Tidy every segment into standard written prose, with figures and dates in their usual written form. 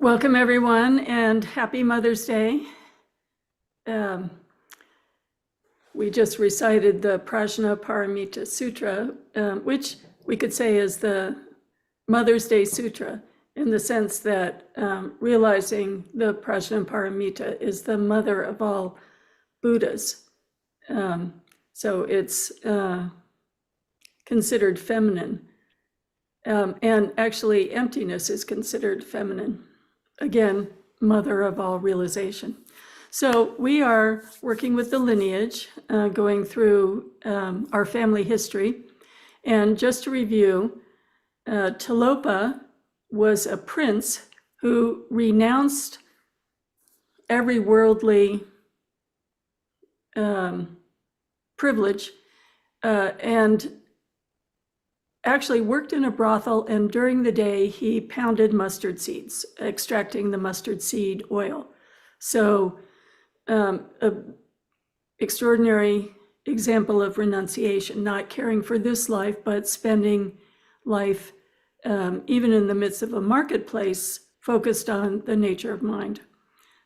Welcome, everyone, and happy Mother's Day. We just recited the Prajnaparamita Sutra, which we could say is the Mother's Day Sutra, in the sense that realizing the Prajnaparamita is the mother of all Buddhas. So it's considered feminine. And actually, emptiness is considered feminine. Again, mother of all realization. So we are working with the lineage, going through our family history. And just to review, Tilopa was a prince who renounced every worldly privilege and actually worked in a brothel, and during the day he pounded mustard seeds, extracting the mustard seed oil. So an extraordinary example of renunciation, not caring for this life, but spending life, even in the midst of a marketplace, focused on the nature of mind.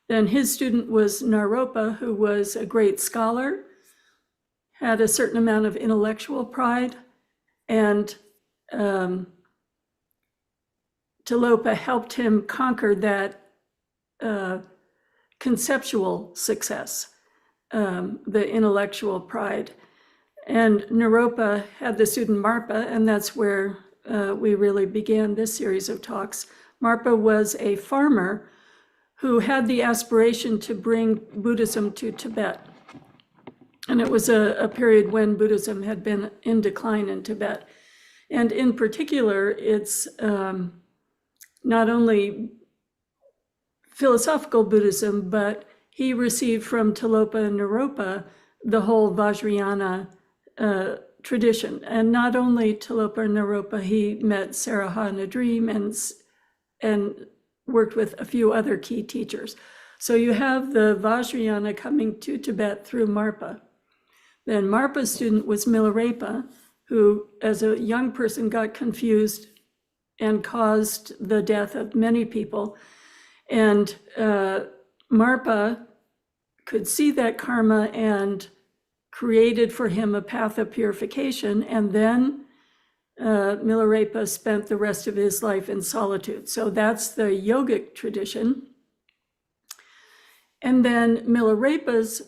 Then his student was Naropa, who was a great scholar, had a certain amount of intellectual pride, and Tilopa helped him conquer that conceptual success, the intellectual pride. And Naropa had the student Marpa, and that's where we really began this series of talks. Marpa was a farmer who had the aspiration to bring Buddhism to Tibet. And it was a period when Buddhism had been in decline in Tibet. And in particular, it's not only philosophical Buddhism, but he received from Tilopa and Naropa the whole Vajrayana tradition. And not only Tilopa and Naropa, he met Saraha in a dream and worked with a few other key teachers. So you have the Vajrayana coming to Tibet through Marpa. Then Marpa's student was Milarepa, who as a young person got confused and caused the death of many people. And Marpa could see that karma and created for him a path of purification. And then Milarepa spent the rest of his life in solitude. So that's the yogic tradition. And then Milarepa's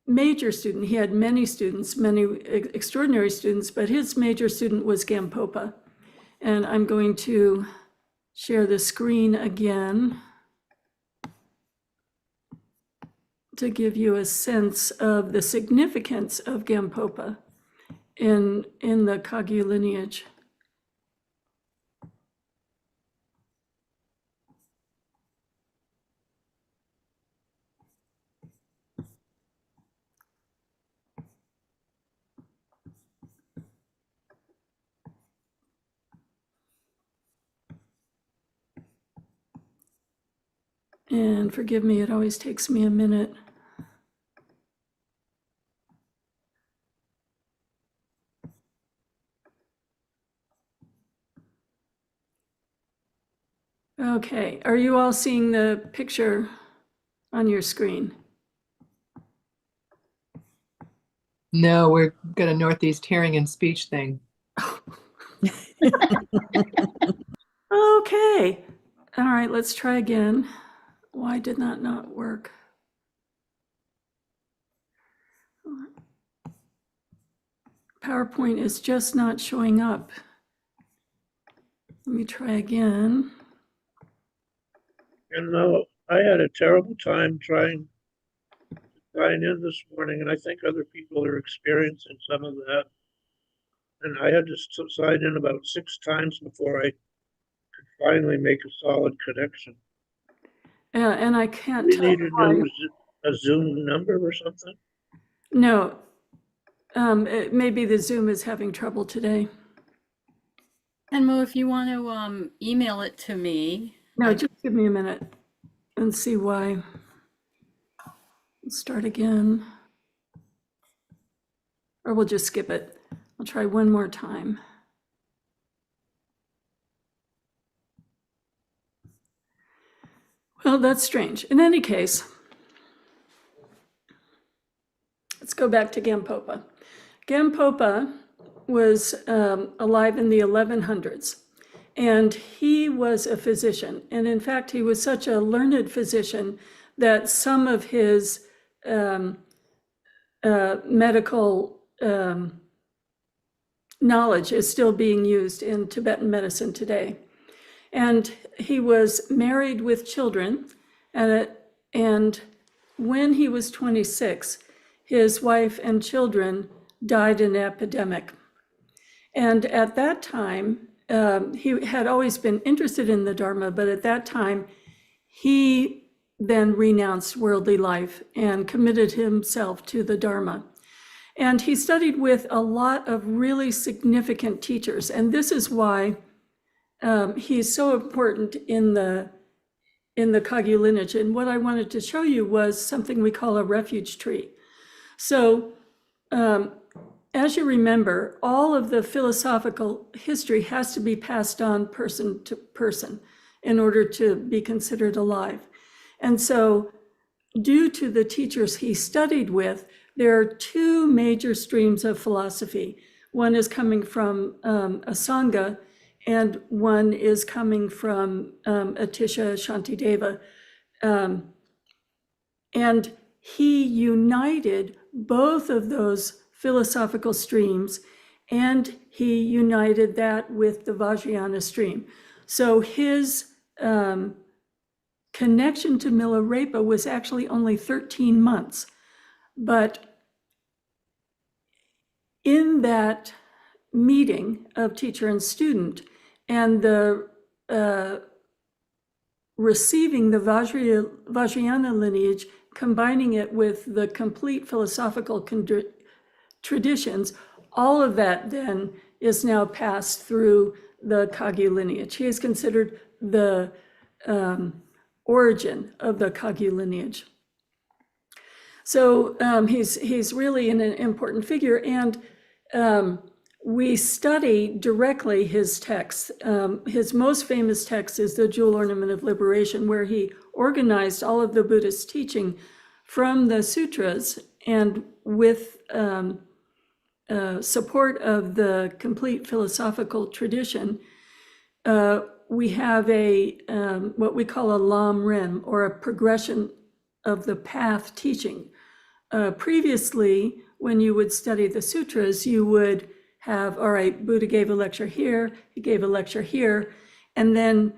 major student, he had many students, many extraordinary students, but his major student was Gampopa. And I'm going to share the screen again to give you a sense of the significance of Gampopa in the Kagyu lineage. And forgive me, it always takes me a minute. Okay, are you all seeing the picture on your screen? No, we're got a Northeast Hearing and Speech thing. Okay, all right, let's try again. Why did that not work? PowerPoint is just not showing up. Let me try again. And I had a terrible time trying to sign in this morning, and I think other people are experiencing some of that. And I had to sign in about 6 times before I could finally make a solid connection. And I can't We tell need why. a Zoom number or something? No, maybe the Zoom is having trouble today. And Mo, if you want to email it to me. No, just give me a minute and see why. Let's start again. Or we'll just skip it. I'll try one more time. Well, that's strange. In any case, let's go back to Gampopa. Gampopa was alive in the 1100s, and he was a physician. And in fact, he was such a learned physician that some of his medical knowledge is still being used in Tibetan medicine today. And he was married with children, and when he was 26, his wife and children died in an epidemic. And at that time, he had always been interested in the Dharma, but at that time, he then renounced worldly life and committed himself to the Dharma. And he studied with a lot of really significant teachers. And this is why he's so important in the Kagyu lineage. And what I wanted to show you was something we call a refuge tree. So as you remember, all of the philosophical history has to be passed on person to person in order to be considered alive. And so due to the teachers he studied with, there are two major streams of philosophy. One is coming from a Sangha, and one is coming from Atisha Shantideva. And he united both of those philosophical streams, and he united that with the Vajrayana stream. So his connection to Milarepa was actually only 13 months. But in that meeting of teacher and student, and the receiving the Vajrayana lineage, combining it with the complete philosophical traditions, all of that then is now passed through the Kagyu lineage. He is considered the origin of the Kagyu lineage. So he's really an important figure, and we study directly his texts. His most famous text is the Jewel Ornament of Liberation, where he organized all of the Buddhist teaching from the sutras, and with support of the complete philosophical tradition, we have a what we call a lam rim, or a progression of the path teaching. Previously, when you would study the sutras, you would have, all right, Buddha gave a lecture here, he gave a lecture here, and then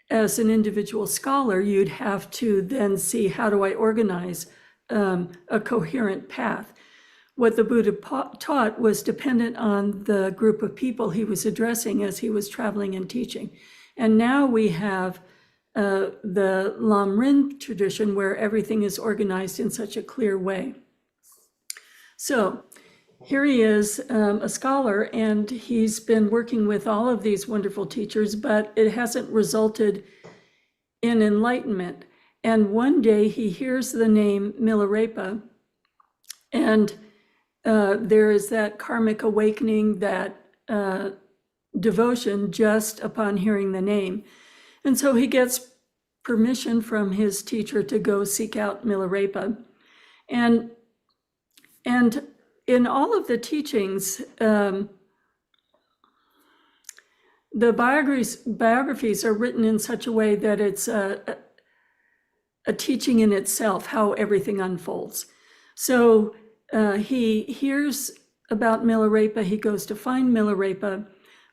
as an individual scholar, you'd have to then see, how do I organize a coherent path? What the Buddha taught was dependent on the group of people he was addressing as he was traveling and teaching. And now we have the Lam Rin tradition, where everything is organized in such a clear way. So here he is, a scholar, and he's been working with all of these wonderful teachers, but it hasn't resulted in enlightenment. And one day he hears the name Milarepa, and there is that karmic awakening, that devotion just upon hearing the name. And so he gets permission from his teacher to go seek out Milarepa. And in all of the teachings, the biographies are written in such a way that it's a teaching in itself, how everything unfolds. So he hears about Milarepa, he goes to find Milarepa,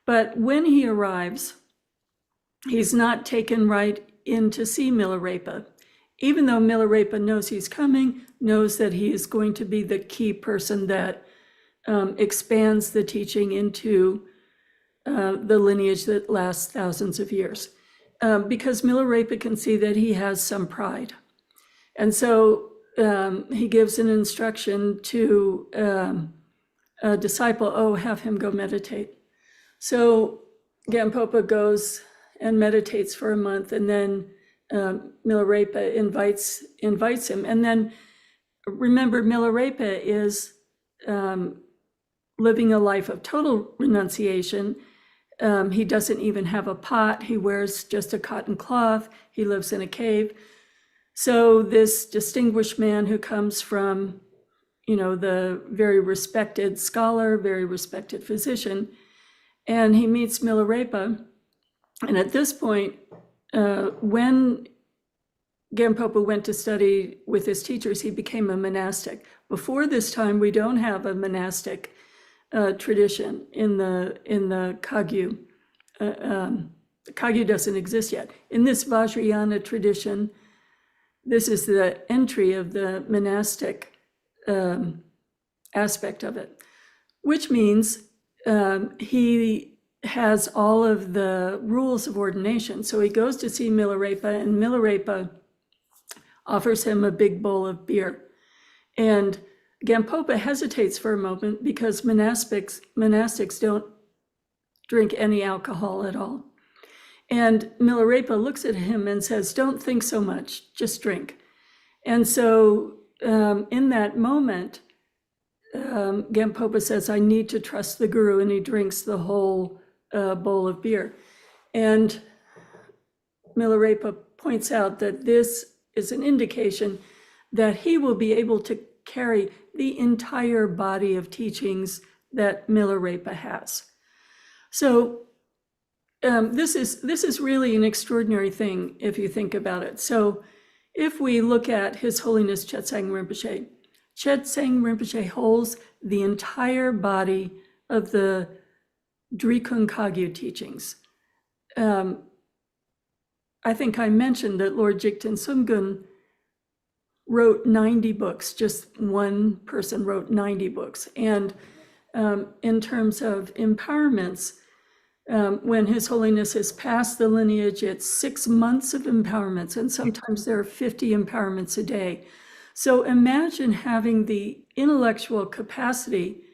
but when he arrives, he's not taken right in to see Milarepa, even though Milarepa knows he's coming, knows that he is going to be the key person that expands the teaching into the lineage that lasts thousands of years. Because Milarepa can see that he has some pride. And so he gives an instruction to a disciple, have him go meditate. So Gampopa goes and meditates for a month, and then Milarepa invites him. And then remember, Milarepa is living a life of total renunciation, He doesn't even have a pot. He wears just a cotton cloth. He lives in a cave. So this distinguished man who comes from, the very respected scholar, very respected physician, and he meets Milarepa. And at this point, when Gampopa went to study with his teachers, he became a monastic. Before this time, we don't have a monastic tradition in the Kagyu. Kagyu doesn't exist yet. In this Vajrayana tradition, this is the entry of the monastic aspect of it, which means he has all of the rules of ordination. So he goes to see Milarepa, and Milarepa offers him a big bowl of beer. And Gampopa hesitates for a moment because monastics don't drink any alcohol at all. And Milarepa looks at him and says, "Don't think so much, just drink." And so in that moment, Gampopa says, "I need to trust the guru," and he drinks the whole bowl of beer. And Milarepa points out that this is an indication that he will be able to carry the entire body of teachings that Milarepa has. So this is really an extraordinary thing if you think about it. So if we look at His Holiness Chetsang Rinpoche holds the entire body of the Drikung Kagyu teachings. I think I mentioned that Lord Jigten Sumgun wrote 90 books. Just one person wrote 90 books. And in terms of empowerments, when His Holiness has passed the lineage, it's 6 months of empowerments, and sometimes there are 50 empowerments a day. So imagine having the intellectual capacity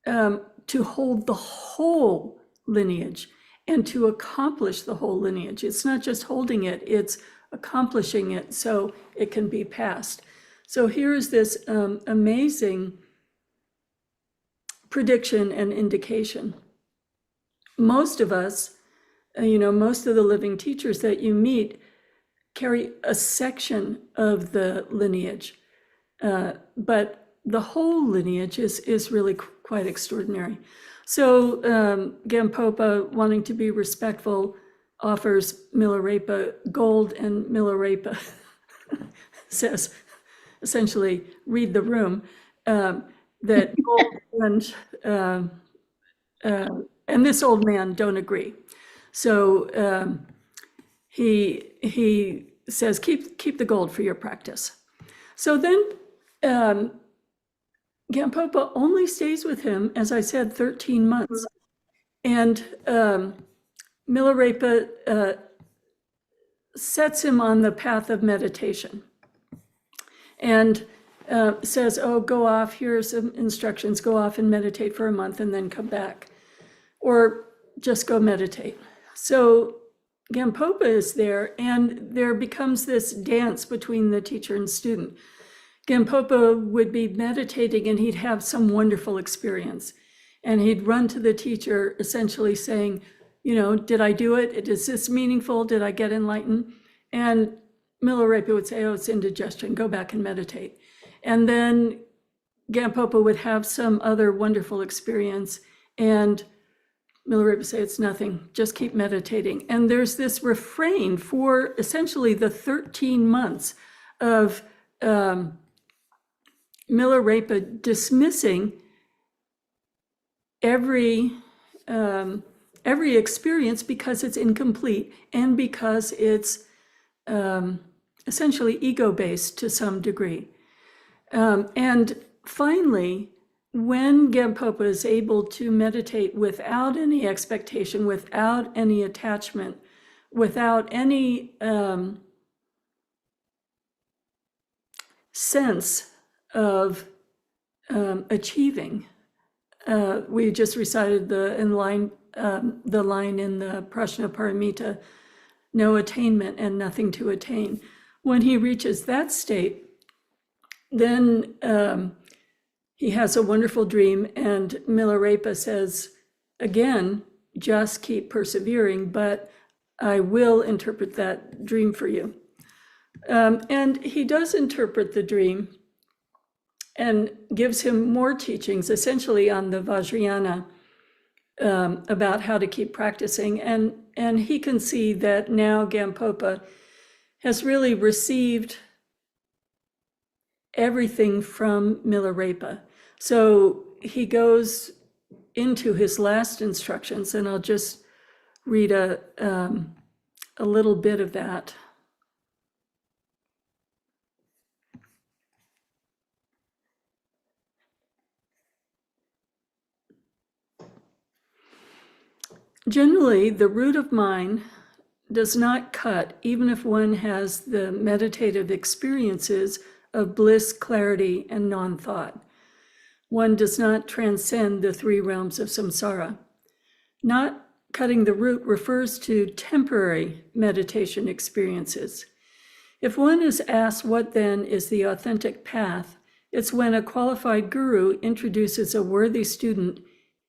to hold the whole lineage and to accomplish the whole lineage. It's not just holding it, it's accomplishing it so it can be passed. So here's this amazing prediction and indication. Most of us, most of the living teachers that you meet carry a section of the lineage, but the whole lineage is really quite extraordinary. So Gampopa, wanting to be respectful, offers Milarepa gold, and Milarepa says, essentially, read the room, that gold and this old man don't agree. So he says, keep the gold for your practice. So then Gampopa only stays with him, as I said, 13 months. And Milarepa sets him on the path of meditation and says, "Oh, go off, here's some instructions, go off and meditate for a month and then come back. Or just go meditate." So Gampopa is there, and there becomes this dance between the teacher and student. Gampopa would be meditating and he'd have some wonderful experience. And he'd run to the teacher essentially saying, "Did I do it? Is this meaningful? Did I get enlightened?" And Milarepa would say, "Oh, it's indigestion, go back and meditate." And then Gampopa would have some other wonderful experience, and Milarepa would say, "It's nothing, just keep meditating." And there's this refrain for essentially the 13 months of Milarepa dismissing every experience because it's incomplete and because it's essentially ego-based to some degree. And finally, when Gampopa is able to meditate without any expectation, without any attachment, without any sense of achieving, we just recited the line in the Prashna Paramita, "No attainment and nothing to attain." When he reaches that state, then he has a wonderful dream, and Milarepa says, again, just keep persevering, but I will interpret that dream for you. And he does interpret the dream and gives him more teachings, essentially on the Vajrayana, about how to keep practicing. And he can see that now Gampopa has really received everything from Milarepa. So he goes into his last instructions, and I'll just read a little bit of that. Generally, the root of mind does not cut, even if one has the meditative experiences of bliss, clarity, and non-thought. One does not transcend the three realms of samsara. Not cutting the root refers to temporary meditation experiences. If one is asked what then is the authentic path, it's when a qualified guru introduces a worthy student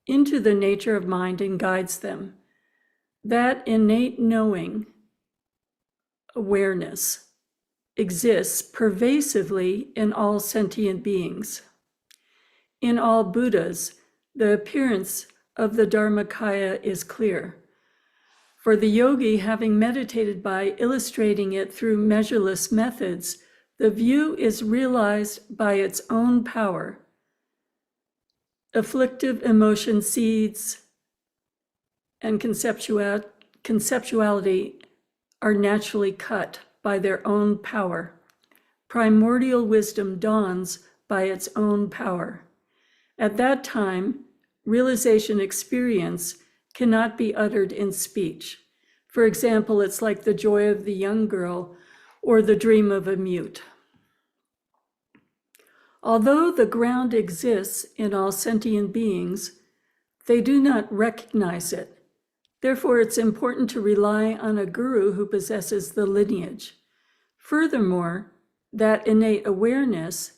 into the nature of mind and guides them. That innate knowing, awareness, exists pervasively in all sentient beings. In all Buddhas, the appearance of the Dharmakaya is clear. For the yogi, having meditated by illustrating it through measureless methods, the view is realized by its own power. Afflictive emotion seeds and conceptuality are naturally cut by their own power. Primordial wisdom dawns by its own power. At that time, realization experience cannot be uttered in speech. For example, it's like the joy of the young girl or the dream of a mute. Although the ground exists in all sentient beings, they do not recognize it. Therefore, it's important to rely on a guru who possesses the lineage. Furthermore, that innate awareness,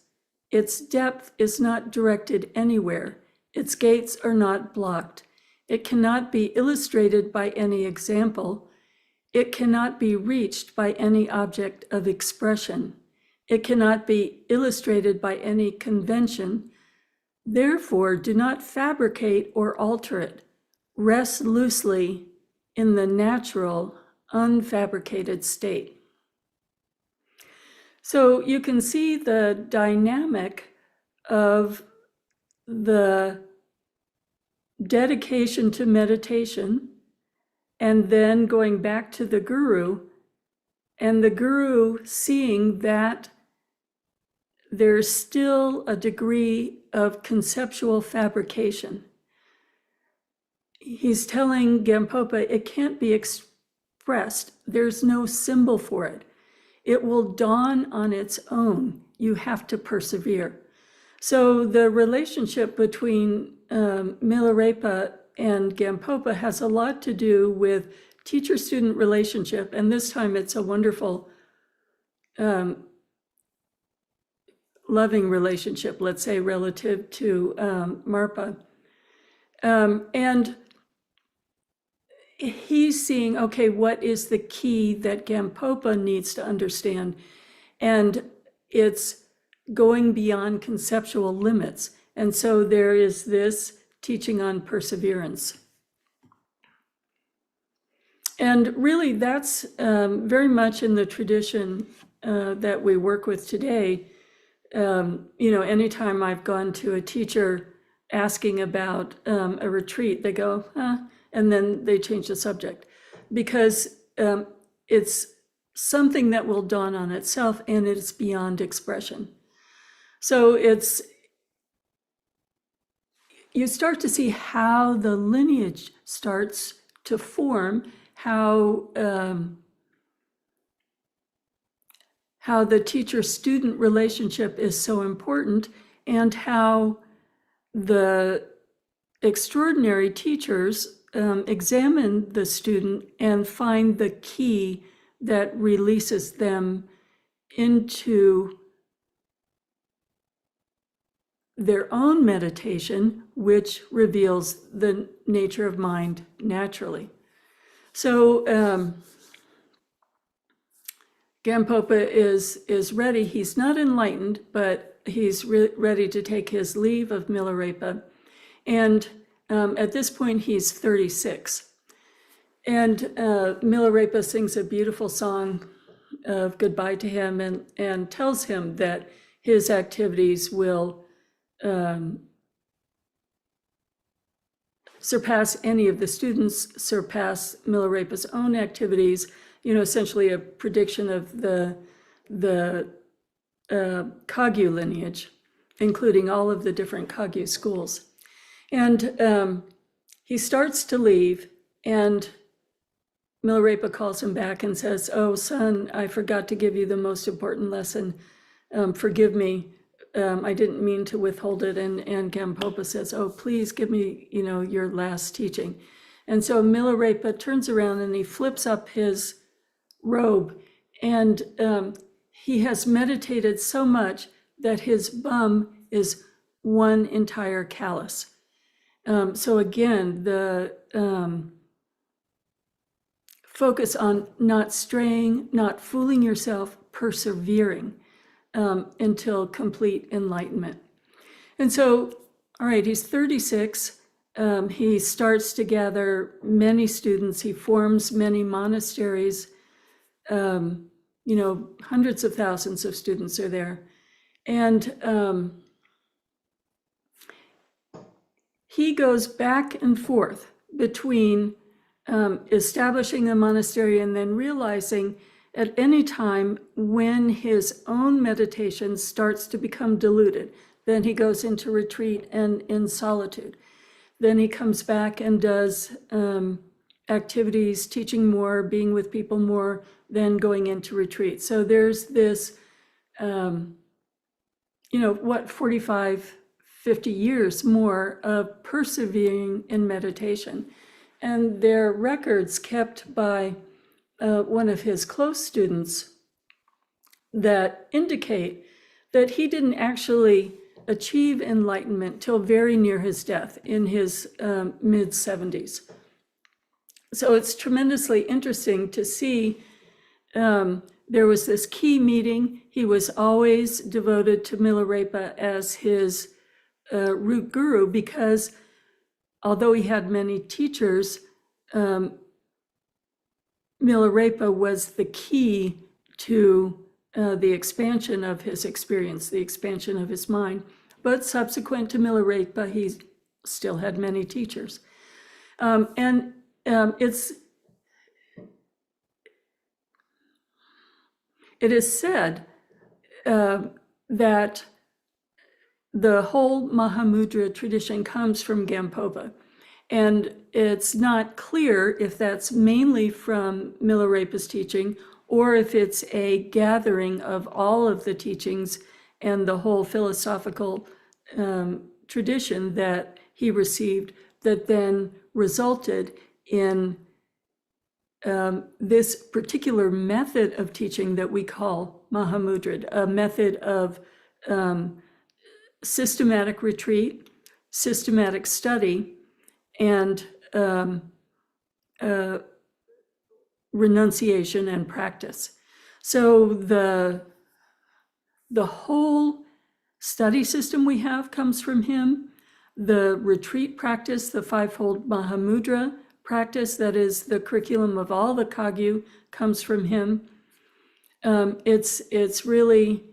its depth is not directed anywhere. Its gates are not blocked. It cannot be illustrated by any example. It cannot be reached by any object of expression. It cannot be illustrated by any convention. Therefore, do not fabricate or alter it. Rest loosely in the natural, unfabricated state. So you can see the dynamic of the dedication to meditation and then going back to the guru, and the guru seeing that there's still a degree of conceptual fabrication. He's telling Gampopa it can't be expressed. There's no symbol for it. It will dawn on its own. You have to persevere. So the relationship between Milarepa and Gampopa has a lot to do with teacher-student relationship, and this time it's a wonderful loving relationship, let's say, relative to Marpa. And he's seeing, okay, what is the key that Gampopa needs to understand? And it's going beyond conceptual limits. And so there is this teaching on perseverance. And really that's very much in the tradition that we work with today. Anytime I've gone to a teacher asking about a retreat, they go, and then they change the subject, because it's something that will dawn on itself and it's beyond expression. So you start to see how the lineage starts to form, how the teacher-student relationship is so important, and how the extraordinary teachers examine the student and find the key that releases them into their own meditation, which reveals the nature of mind naturally. So Gampopa is ready. He's not enlightened, but he's ready to take his leave of Milarepa. And at this point, he's 36. And Milarepa sings a beautiful song of goodbye to him and tells him that his activities will surpass any of the students, surpass Milarepa's own activities, essentially a prediction of the Kagyu lineage, including all of the different Kagyu schools. And he starts to leave, and Milarepa calls him back and says, "Oh, son, I forgot to give you the most important lesson. Forgive me. I didn't mean to withhold it." And Gampopa says, "Oh, please give me, your last teaching." And so Milarepa turns around and he flips up his robe, and he has meditated so much that his bum is one entire callus. So again, the focus on not straying, not fooling yourself, persevering until complete enlightenment. And so, all right, he's 36. He starts to gather many students. He forms many monasteries. Hundreds of thousands of students are there. And he goes back and forth between establishing a monastery and then realizing at any time when his own meditation starts to become diluted, then he goes into retreat and in solitude. Then he comes back and does activities, teaching more, being with people more, then going into retreat. So there's this, 45, 50 years more of persevering in meditation. And there are records kept by one of his close students that indicate that he didn't actually achieve enlightenment till very near his death in his mid-70s. So it's tremendously interesting to see. There was this key meeting. He was always devoted to Milarepa as his root guru because although he had many teachers, Milarepa was the key to the expansion of his experience, the expansion of his mind. But subsequent to Milarepa, he still had many teachers. It is said that the whole Mahamudra tradition comes from Gampopa. And it's not clear if that's mainly from Milarepa's teaching or if it's a gathering of all of the teachings and the whole philosophical tradition that he received that then resulted in this particular method of teaching that we call Mahamudra, a method of systematic retreat, systematic study, and renunciation and practice. So the whole study system we have comes from him. The retreat practice, the fivefold Mahamudra practice, that is the curriculum of all the Kagyu, comes from him. It's really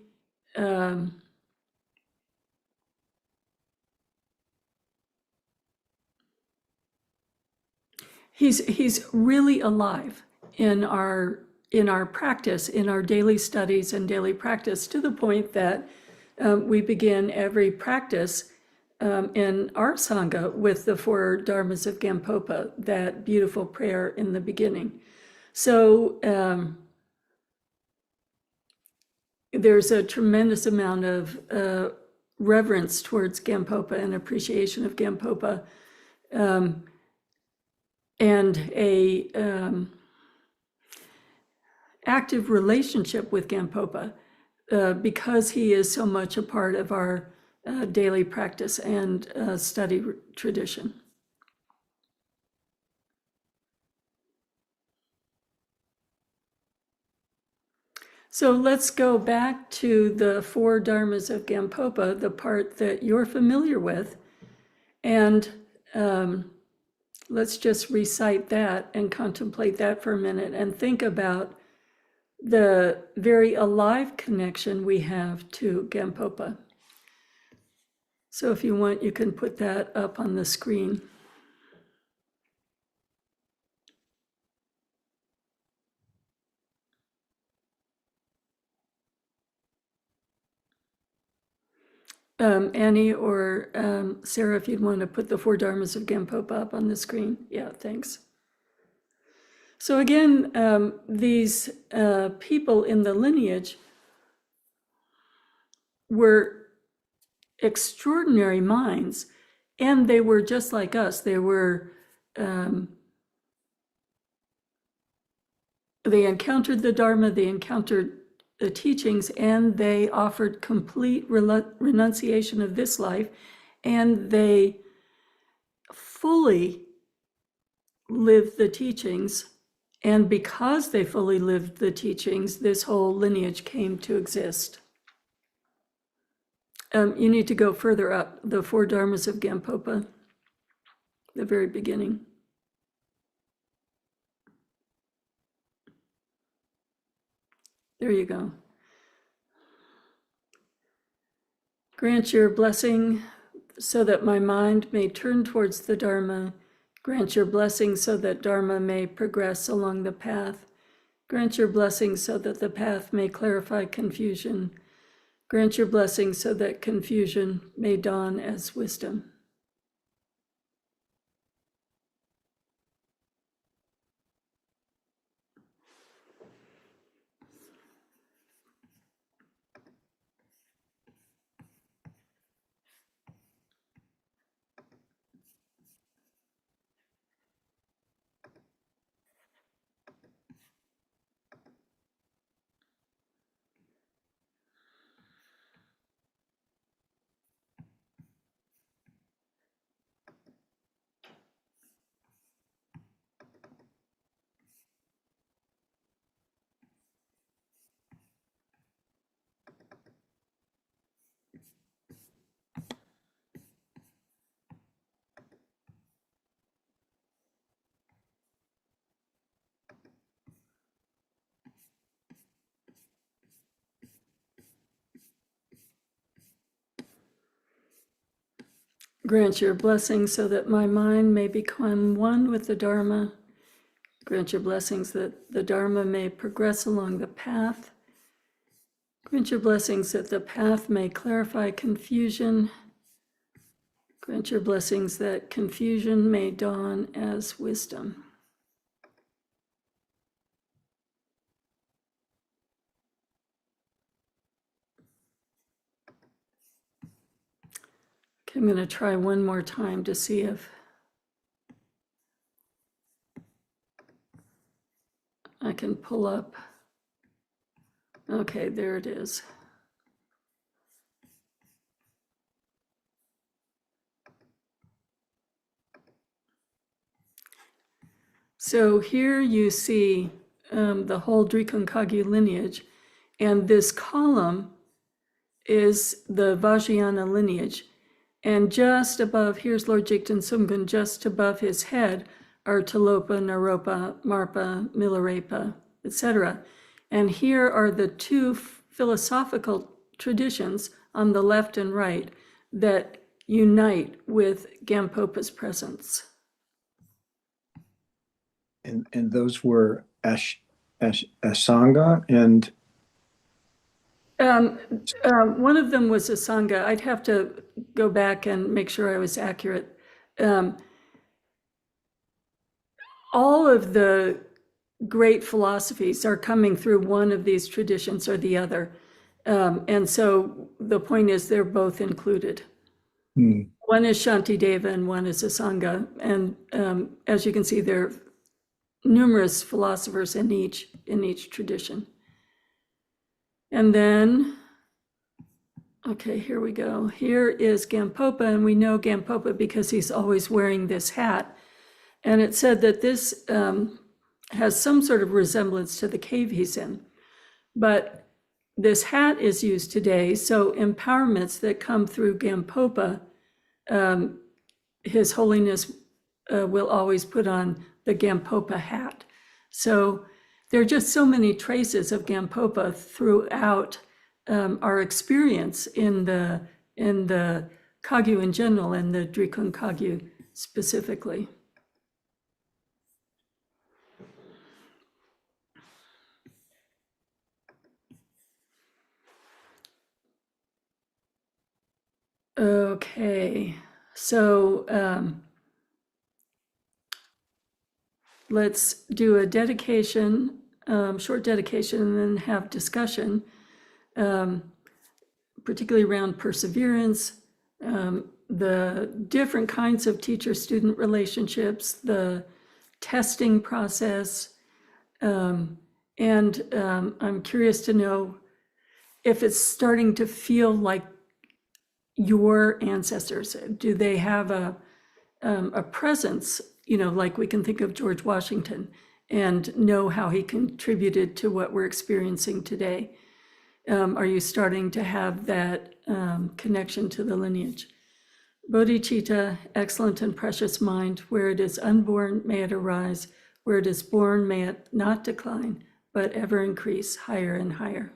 he's really alive in our practice, in our daily studies and daily practice, to the point that we begin every practice in our Sangha with the four Dharmas of Gampopa, that beautiful prayer in the beginning. So there's a tremendous amount of reverence towards Gampopa and appreciation of Gampopa, and a active relationship with Gampopa because he is so much a part of our daily practice and study tradition. So let's go back to the 4 dharmas of Gampopa, the part that you're familiar with, and let's just recite that and contemplate that for a minute and think about the very alive connection we have to Gampopa. So if you want, you can put that up on the screen. Annie or Sarah, if you'd want to put the 4 dharmas of Gampopa up on the screen. Yeah, thanks. So again, these people in the lineage were extraordinary minds, and they were just like us. They were, they encountered the Dharma, they encountered the teachings, and they offered complete renunciation of this life, and they fully lived the teachings. And because they fully lived the teachings, this whole lineage came to exist. You need to go further up, the 4 dharmas of Gampopa, the very beginning. There you go. Grant your blessing so that my mind may turn towards the Dharma. Grant your blessing so that Dharma may progress along the path. Grant your blessing so that the path may clarify confusion. Grant your blessing so that confusion may dawn as wisdom. Grant your blessing so that my mind may become one with the Dharma. Grant your blessings that the Dharma may progress along the path. Grant your blessings that the path may clarify confusion. Grant your blessings that confusion may dawn as wisdom. Okay, I'm going to try one more time to see if I can pull up. Okay, there it is. So here you see the whole Drikung Kagyu lineage, and this column is the Vajrayana lineage. And just above, here's Lord Jigten Sumgun, just above his head are Tilopa, Naropa, Marpa, Milarepa, etc. And here are the 2 philosophical traditions on the left and right that unite with Gampopa's presence. And those were Asanga and One of them was a Sangha. I'd have to go back and make sure I was accurate. All of the great philosophies are coming through one of these traditions or the other. And so the point is they're both included. One is Shantideva and one is a Sangha. And as you can see, there are numerous philosophers in each tradition. And then Okay, here we go. Here is Gampopa, and we know Gampopa because he's always wearing this hat. And it said that this has some sort of resemblance to the cave he's in. But this hat is used today, so empowerments that come through Gampopa, His Holiness will always put on the Gampopa hat. So there are just so many traces of Gampopa throughout our experience in the Kagyu in general and the Drikung Kagyu specifically. Okay, so let's do a dedication, short dedication, and then have discussion, particularly around perseverance, the different kinds of teacher-student relationships, the testing process, and I'm curious to know if it's starting to feel like your ancestors. Do they have a presence, like we can think of George Washington and know how he contributed to what we're experiencing today? Are you starting to have that connection to the lineage? Bodhicitta, excellent and precious mind, where it is unborn, may it arise. Where it is born, may it not decline, but ever increase higher and higher.